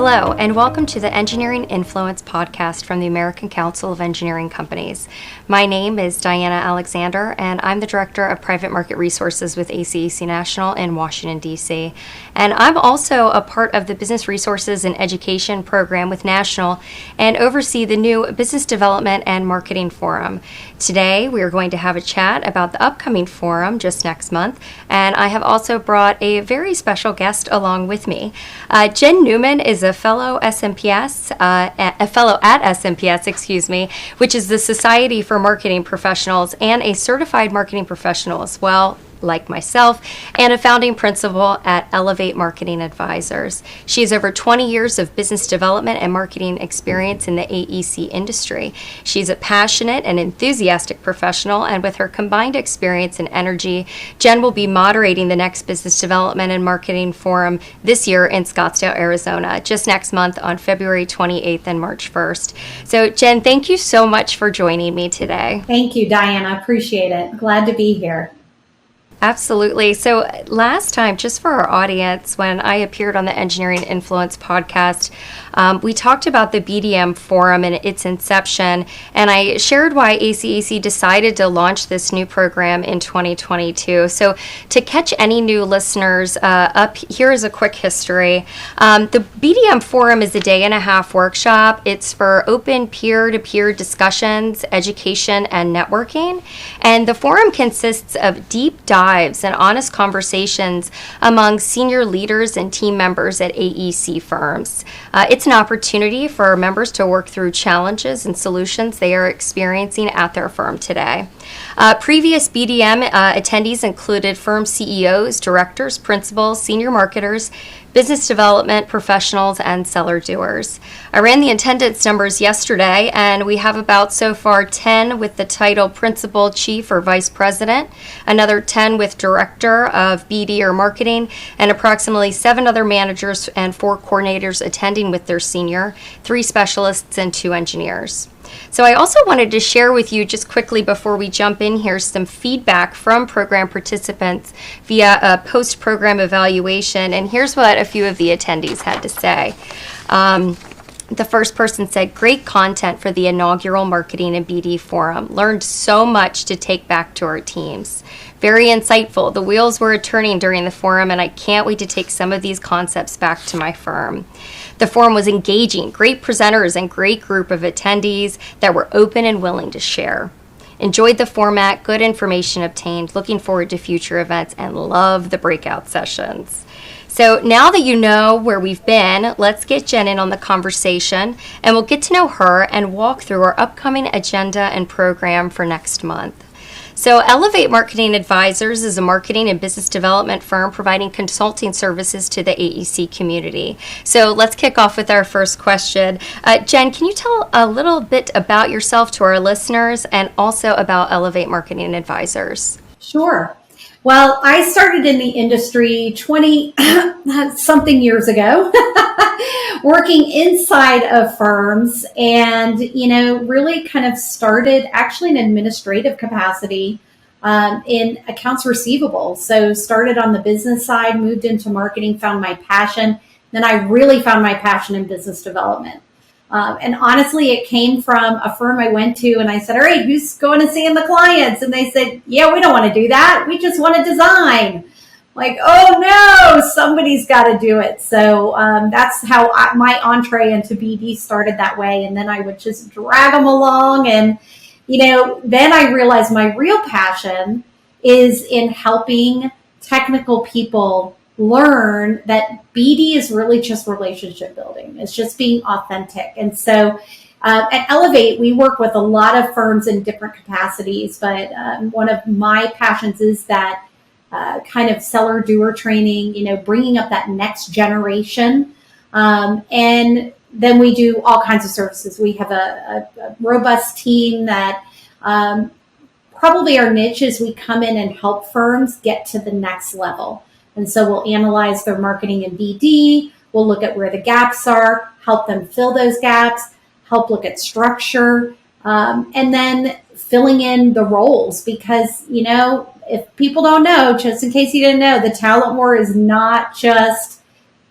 Hello, and welcome to the Engineering Influence podcast from the American Council of Engineering Companies. My name is Diana Alexander, and I'm the Director of Private Market Resources with ACEC National in Washington, D.C. And I'm also a part of the Business Resources and Education program with National and oversee the new Business Development and Marketing Forum. Today, we are going to have a chat about the upcoming forum just next month, and I have also brought a very special guest along with me. Jen Newman is a fellow SMPS, a fellow at SMPS, which is the Society for Marketing Professionals, and a certified marketing professional as well, like myself, and a founding principal at Elevate Marketing Advisors. She has over 20 years of business development and marketing experience in the AEC industry. She's a passionate and enthusiastic professional, and with her combined experience and energy, Jen will be moderating the next Business Development and Marketing Forum this year in Scottsdale, Arizona, just next month on February 28th and March 1st. So, Jen, thank you so much for joining me today. Thank you, Diana. Appreciate it. Glad to be here. Absolutely. So last time, just for our audience, when I appeared on the Engineering Influence podcast, we talked about the BDM Forum and its inception, and I shared why ACEC decided to launch this new program in 2022. So to catch any new listeners up, here is a quick history. The BDM Forum is a day-and-a-half workshop. It's for open peer-to-peer discussions, education, and networking. And the forum consists of deep dives and honest conversations among senior leaders and team members at AEC firms. It's an opportunity for members to work through challenges and solutions they are experiencing at their firm today. Previous BDM attendees included firm CEOs, directors, principals, senior marketers, business development professionals, and seller doers. I ran the attendance numbers yesterday, and we have about so far 10 with the title Principal, Chief, or Vice President, another 10 with Director of BD or Marketing, and approximately 7 other managers and 4 coordinators attending with their senior, 3 specialists, and 2 engineers. So I also wanted to share with you just quickly before we jump in here some feedback from program participants via a post-program evaluation. And here's what a few of the attendees had to say. The first person said, great content for the inaugural Marketing and BD Forum. Learned so much to take back to our teams. Very insightful. The wheels were turning during the forum, and I can't wait to take some of these concepts back to my firm. The forum was engaging, great presenters, and great group of attendees that were open and willing to share. Enjoyed the format, good information obtained, looking forward to future events, and love the breakout sessions. So now that you know where we've been, let's get Jen in on the conversation, and we'll get to know her and walk through our upcoming agenda and program for next month. So Elevate Marketing Advisors is a marketing and business development firm providing consulting services to the AEC community. So let's kick off with our first question. Jen, can you tell a little bit about yourself to our listeners and also about Elevate Marketing Advisors? Sure. Well, I started in the industry 20 something years ago, working inside of firms, and, really kind of started actually in administrative capacity in accounts receivable. So started on the business side, moved into marketing, found my passion. Then I really found my passion in business development. And honestly, it came from a firm I went to, and I said, all right, who's going and seeing the clients? And they said, yeah, we don't want to do that. We just want to design. Like, oh no, somebody's got to do it. So that's how my entree into BD started that way. And then I would just drag them along. And, then I realized my real passion is in helping technical people learn that BD is really just relationship building. It's just being authentic. And so at Elevate, we work with a lot of firms in different capacities, but one of my passions is that kind of seller doer training, bringing up that next generation. And then we do all kinds of services. We have a robust team that probably our niche is we come in and help firms get to the next level. And so we'll analyze their marketing and BD. We'll look at where the gaps are, help them fill those gaps, help look at structure, and then filling in the roles. Because, if people don't know, just in case you didn't know, the talent war is not just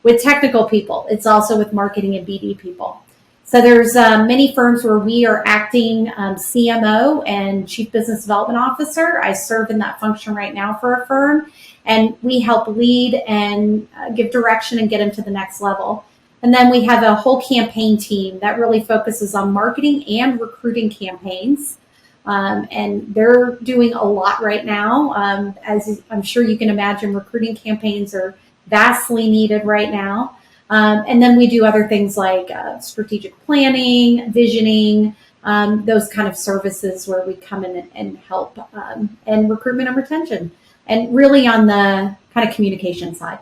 with technical people. It's also with marketing and BD people. So there's many firms where we are acting CMO and Chief Business Development Officer. I serve in that function right now for a firm, and we help lead and give direction and get them to the next level. And then we have a whole campaign team that really focuses on marketing and recruiting campaigns. And they're doing a lot right now. As I'm sure you can imagine, recruiting campaigns are vastly needed right now. And then we do other things like strategic planning, visioning, those kind of services where we come in and help, and recruitment and retention, and really on the kind of communication side.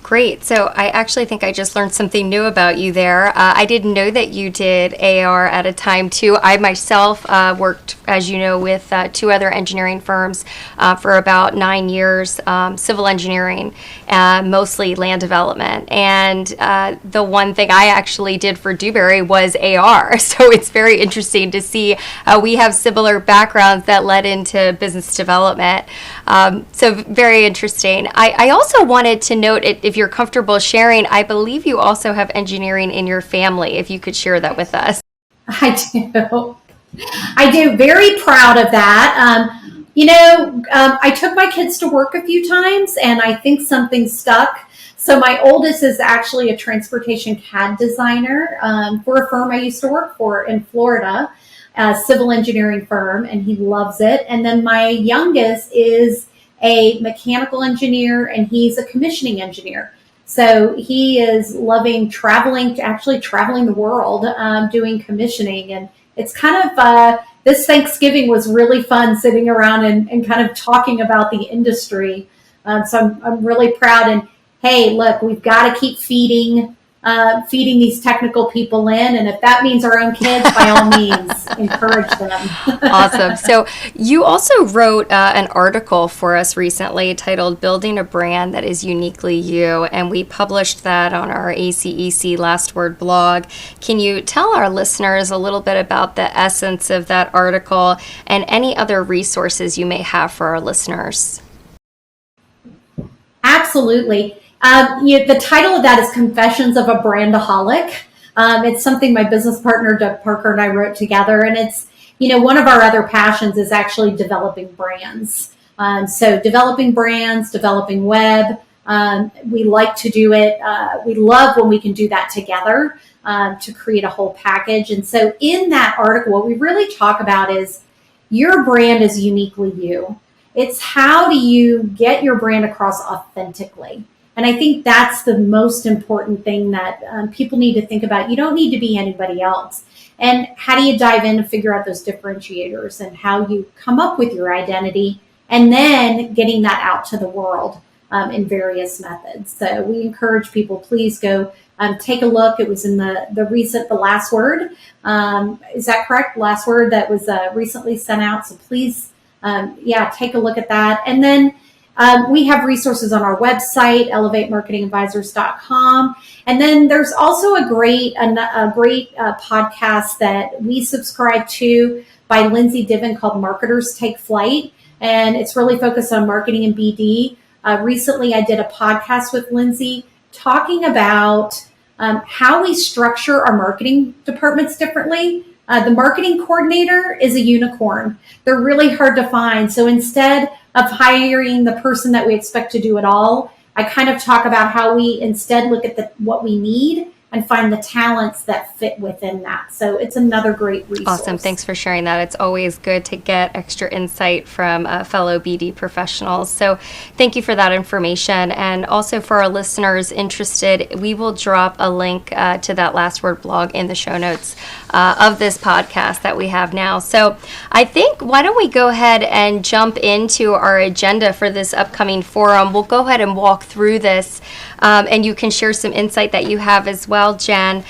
Great. So I actually think I just learned something new about you there. I didn't know that you did AR at a time too. I myself worked, as you know, with two other engineering firms for about 9 years, civil engineering, mostly land development. And the one thing I actually did for Dewberry was AR. So it's very interesting to see we have similar backgrounds that led into business development. So very interesting. I also wanted to note, if you're comfortable sharing, I believe you also have engineering in your family, if you could share that with us. I do. Very proud of that. I took my kids to work a few times, and I think something stuck. So my oldest is actually a transportation CAD designer for a firm I used to work for in Florida, a civil engineering firm, and he loves it. And then my youngest is a mechanical engineer, and he's a commissioning engineer. So he is loving traveling the world, doing commissioning. And it's kind of, this Thanksgiving was really fun sitting around and kind of talking about the industry. So I'm really proud. And hey, look, we've got to keep feeding these technical people in. And if that means our own kids, by all means, encourage them. Awesome. So you also wrote an article for us recently titled Building a Brand That Is Uniquely You, and we published that on our ACEC Last Word blog. Can you tell our listeners a little bit about the essence of that article and any other resources you may have for our listeners? Absolutely. The title of that is Confessions of a Brandaholic. It's something my business partner, Doug Parker, and I wrote together. And it's, one of our other passions is actually developing brands. So developing brands, developing web. We like to do it. We love when we can do that together to create a whole package. And so in that article, what we really talk about is your brand is uniquely you. It's how do you get your brand across authentically? And I think that's the most important thing that people need to think about. You don't need to be anybody else. And how do you dive in and figure out those differentiators and how you come up with your identity and then getting that out to the world in various methods. So we encourage people, please go take a look. It was in the Last Word. Is that correct? Last Word that was recently sent out. So please, take a look at that. And then we have resources on our website, elevatemarketingadvisors.com. And then there's also a great podcast that we subscribe to by Lindsay Diven called Marketers Take Flight. And it's really focused on marketing and BD. Recently, I did a podcast with Lindsay talking about how we structure our marketing departments differently. The marketing coordinator is a unicorn. They're really hard to find. So instead of hiring the person that we expect to do it all, I kind of talk about how we instead look at what we need and find the talents that fit within that. So it's another great resource. Awesome. Thanks for sharing that. It's always good to get extra insight from fellow BD professionals. So thank you for that information. And also for our listeners interested, we will drop a link to that Last Word blog in the show notes of this podcast that we have now. So I think, why don't we go ahead and jump into our agenda for this upcoming forum. We'll go ahead and walk through this and you can share some insight that you have as well. well, Jen.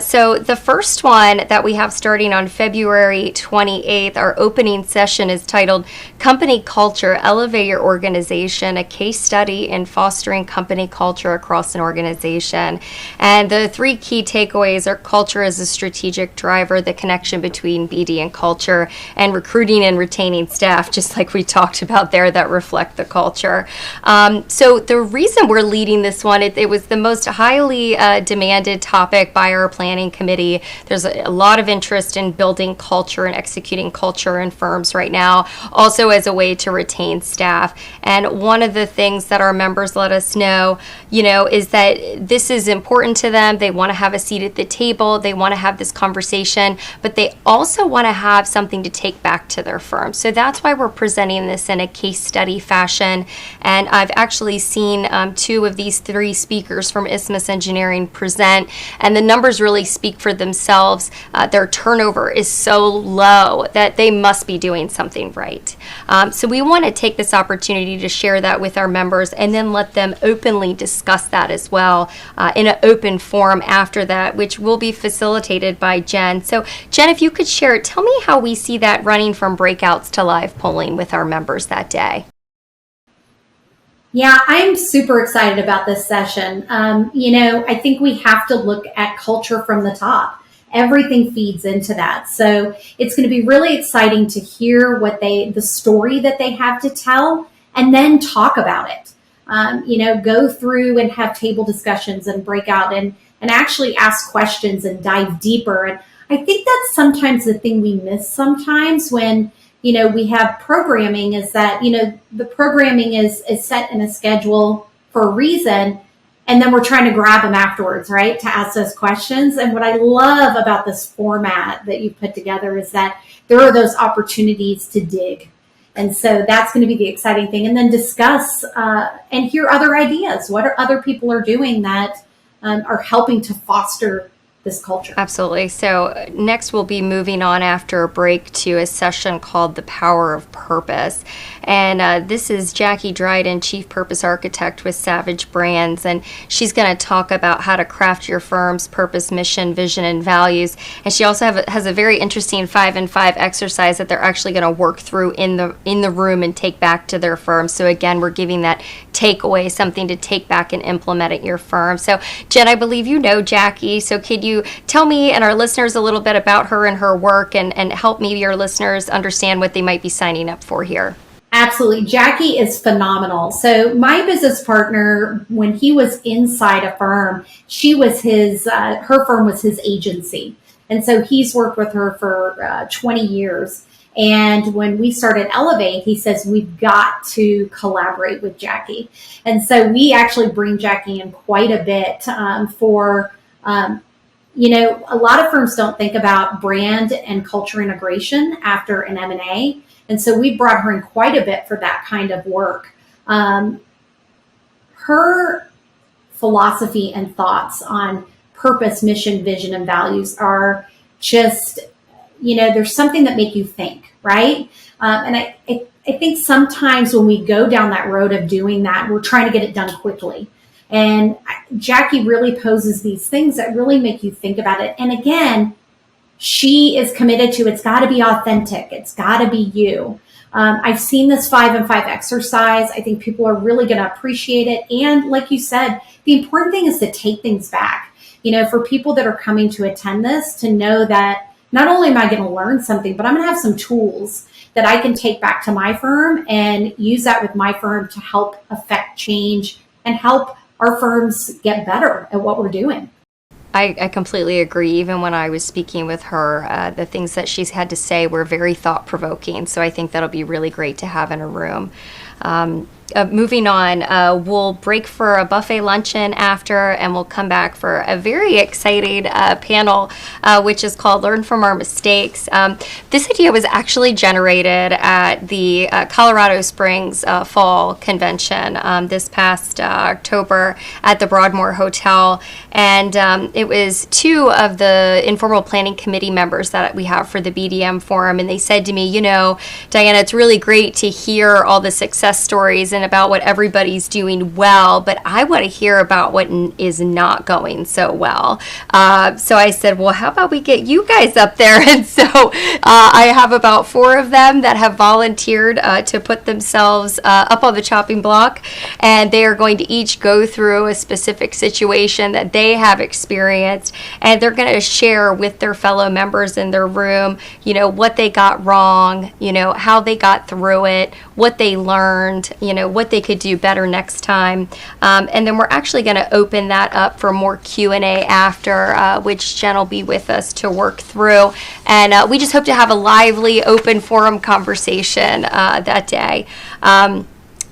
So the first one that we have starting on February 28th, our opening session is titled Company Culture, Elevate Your Organization, a case study in fostering company culture across an organization. And the three key takeaways are culture as a strategic driver, the connection between BD and culture, and recruiting and retaining staff, just like we talked about there, that reflect the culture. So the reason we're leading this one, it was the most highly demanded topic by our planning committee. There's a lot of interest in building culture and executing culture in firms right now, also as a way to retain staff. And one of the things that our members let us know, is that this is important to them. They want to have a seat at the table. They want to have this conversation, but they also want to have something to take back to their firm. So that's why we're presenting this in a case study fashion. And I've actually seen two of these three speakers from Isthmus Engineering present, and the numbers really speak for themselves. Their turnover is so low that they must be doing something right. So we want to take this opportunity to share that with our members and then let them openly discuss that as well in an open forum after that, which will be facilitated by Jen. So Jen, if you could share, tell me how we see that running from breakouts to live polling with our members that day. Yeah, I'm super excited about this session. I think we have to look at culture from the top. Everything feeds into that. So it's going to be really exciting to hear the story that they have to tell, and then talk about it. Go through and have table discussions and break out and actually ask questions and dive deeper. And I think that's sometimes the thing we miss sometimes when we have programming, is that, the programming is set in a schedule for a reason, and then we're trying to grab them afterwards, right, to ask those questions. And what I love about this format that you put together is that there are those opportunities to dig. And so that's going to be the exciting thing. And then discuss and hear other ideas. What are other people are doing that are helping to foster this culture? Absolutely. So next we'll be moving on after a break to a session called The Power of Purpose. And this is Jackie Dryden, Chief Purpose Architect with Savage Brands. And she's going to talk about how to craft your firm's purpose, mission, vision, and values. And she also has a very interesting 5 and 5 exercise that they're actually going to work through in the room and take back to their firm. So again, we're giving that takeaway, something to take back and implement at your firm. So Jen, I believe you know Jackie. So could you tell me and our listeners a little bit about her and her work, and help maybe your listeners understand what they might be signing up for here? Absolutely. Jackie is phenomenal. So my business partner, when he was inside a firm, her firm was his agency. And so he's worked with her for 20 years. And when we started Elevate, he says, we've got to collaborate with Jackie. And so we actually bring Jackie in quite a bit a lot of firms don't think about brand and culture integration after an M&A. And so we brought her in quite a bit for that kind of work. Her philosophy and thoughts on purpose, mission, vision, and values are just, there's something that make you think, right? And I think sometimes when we go down that road of doing that, we're trying to get it done quickly. And Jackie really poses these things that really make you think about it. And again, she is committed to, it's got to be authentic. It's got to be you. I've seen this 5 and 5 exercise. I think people are really going to appreciate it. And like you said, the important thing is to take things back. For people that are coming to attend this, to know that not only am I going to learn something, but I'm going to have some tools that I can take back to my firm and use that with my firm to help affect change and help our firms get better at what we're doing. I completely agree. Even when I was speaking with her, the things that she's had to say were very thought-provoking. So I think that'll be really great to have in a room. Moving on, we'll break for a buffet luncheon after, and we'll come back for a very exciting panel, which is called Learn from Our Mistakes. This idea was actually generated at the Colorado Springs Fall Convention this past October at the Broadmoor Hotel. And it was 2 of the informal planning committee members that we have for the BDM Forum. And they said to me, Diana, it's really great to hear all the success success stories and about what everybody's doing well, but I want to hear about what is not going so well. So I said, well, how about we get you guys up there? And so I have about 4 of them that have volunteered to put themselves up on the chopping block, and they are going to each go through a specific situation that they have experienced, and they're going to share with their fellow members in their room, what they got wrong, how they got through it, what they learned, what they could do better next time. And then we're actually going to open that up for more Q&A after, which Jen will be with us to work through. And we just hope to have a lively, open forum conversation that day.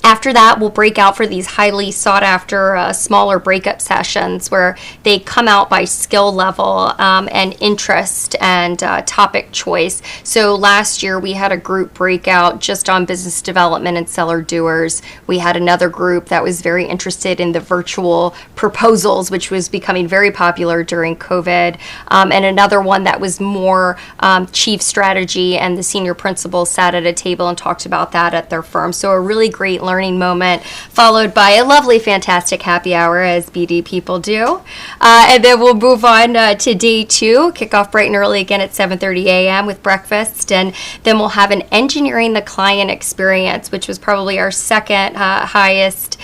After that, we'll break out for these highly sought after smaller breakup sessions where they come out by skill level and interest and topic choice. So last year we had a group breakout just on business development and seller doers. We had another group that was very interested in the virtual proposals, which was becoming very popular during COVID, and another one that was more chief strategy, and the senior principal sat at a table and talked about that at their firm. So a really great learning moment, followed by a lovely, fantastic happy hour, as BD people do. And then we'll move on to day 2, kick off bright and early again at 7:30 a.m. with breakfast. And then we'll have an engineering the client experience, which was probably our second highest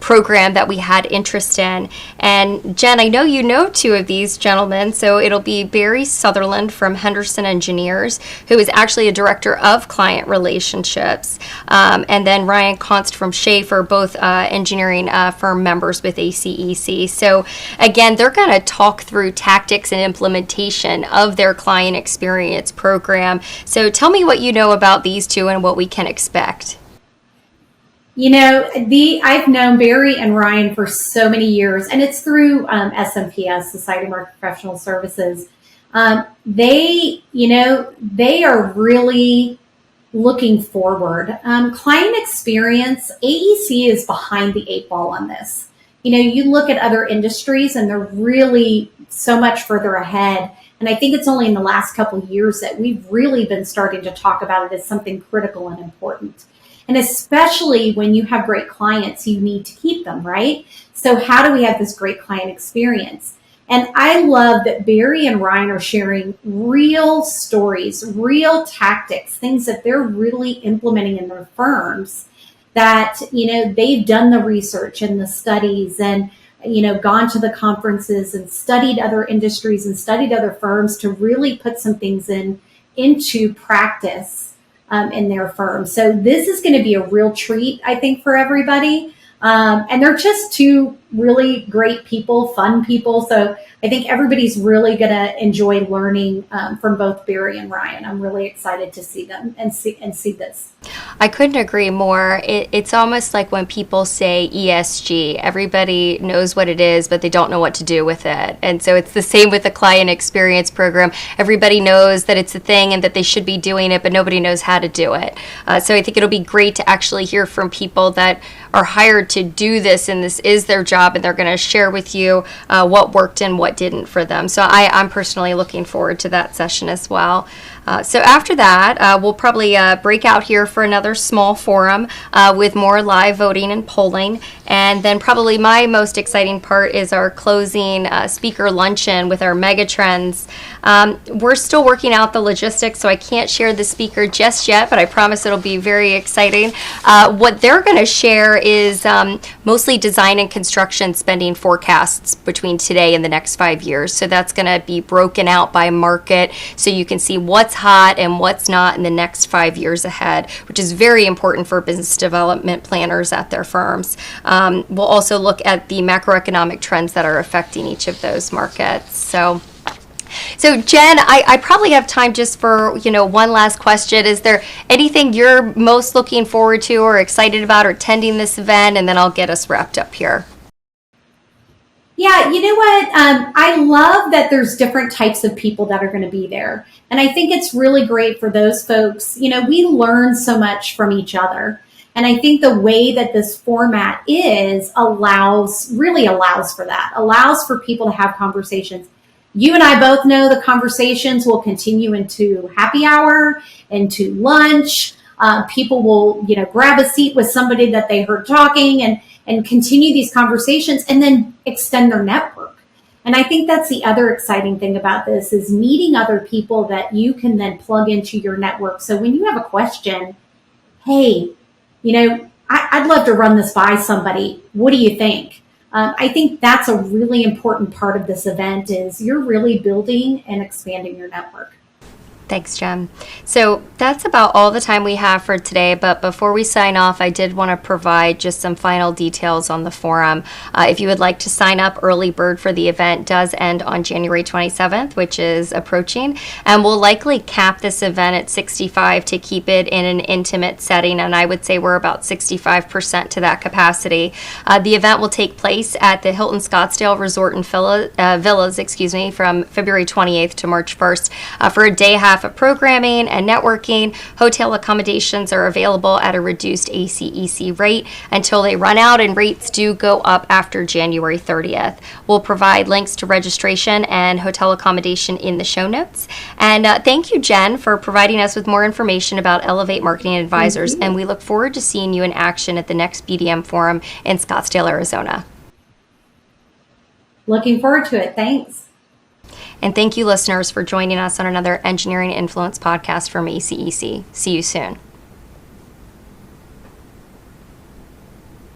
program that we had interest in. And Jen, I know you know 2 of these gentlemen, so it'll be Barry Sutherland from Henderson Engineers, who is actually a director of client relationships, and then Ryan Const from Schaefer, both engineering firm members with ACEC. So again, they're going to talk through tactics and implementation of their client experience program. So tell me what you know about these 2 and what we can expect. I've known Barry and Ryan for so many years, and it's through SMPS, Society of Market Professional Services. They are really looking forward. Client experience, AEC is behind the 8 ball on this. You look at other industries and they're really so much further ahead. And I think it's only in the last couple of years that we've really been starting to talk about it as something critical and important. And especially when you have great clients, you need to keep them, right? So how do we have this great client experience? And I love that Barry and Ryan are sharing real stories, real tactics, things that they're really implementing in their firms that, they've done the research and the studies and, gone to the conferences and studied other industries and studied other firms to really put some things into practice in their firm. So this is going to be a real treat, I think, for everybody. And they're just 2 really great people, fun people. So I think everybody's really going to enjoy learning from both Barry and Ryan. I'm really excited to see them and see this. I couldn't agree more. It's almost like when people say ESG, everybody knows what it is, but they don't know what to do with it. And so it's the same with the client experience program. Everybody knows that it's a thing and that they should be doing it, but nobody knows how to do it. So I think it'll be great to actually hear from people that are hired to do this, and this is their job, and they're going to share with you what worked and what didn't for them. So I'm personally looking forward to that session as well. So after that, we'll probably break out here for another small forum with more live voting and polling. And then probably my most exciting part is our closing speaker luncheon with our megatrends. We're still working out the logistics, so I can't share the speaker just yet, but I promise it'll be very exciting. What they're going to share is mostly design and construction spending forecasts between today and the next 5 years. So that's going to be broken out by market, so you can see what's hot and what's not in the next 5 years ahead, which is very important for business development planners at their firms. We'll also look at the macroeconomic trends that are affecting each of those markets. So Jen, I probably have time just for, one last question. Is there anything you're most looking forward to or excited about or attending this event? And then I'll get us wrapped up here. Yeah, you know what? I love that there's different types of people that are going to be there. And I think it's really great for those folks. We learn so much from each other. And I think the way that this format really allows for that, allows for people to have conversations. You and I both know the conversations will continue into happy hour, into lunch. People will, grab a seat with somebody that they heard talking and continue these conversations and then extend their network. And I think that's the other exciting thing about this is meeting other people that you can then plug into your network. So when you have a question, hey, I'd love to run this by somebody. What do you think? I think that's a really important part of this event is you're really building and expanding your network. Thanks, Jen. So that's about all the time we have for today. But before we sign off, I did want to provide just some final details on the forum. If you would like to sign up, early bird for the event does end on January 27th, which is approaching. And we'll likely cap this event at 65 to keep it in an intimate setting. And I would say we're about 65% to that capacity. The event will take place at the Hilton Scottsdale Resort and Villas, from February 28th to March 1st for a day half of programming and networking. Hotel accommodations are available at a reduced ACEC rate until they run out, and rates do go up after January 30th. We'll provide links to registration and hotel accommodation in the show notes. And thank you, Jen, for providing us with more information about Elevate Marketing Advisors, and we look forward to seeing you in action at the next BDM Forum in Scottsdale, Arizona. Looking forward to it. Thanks. And thank you, listeners, for joining us on another Engineering Influence podcast from ACEC. See you soon.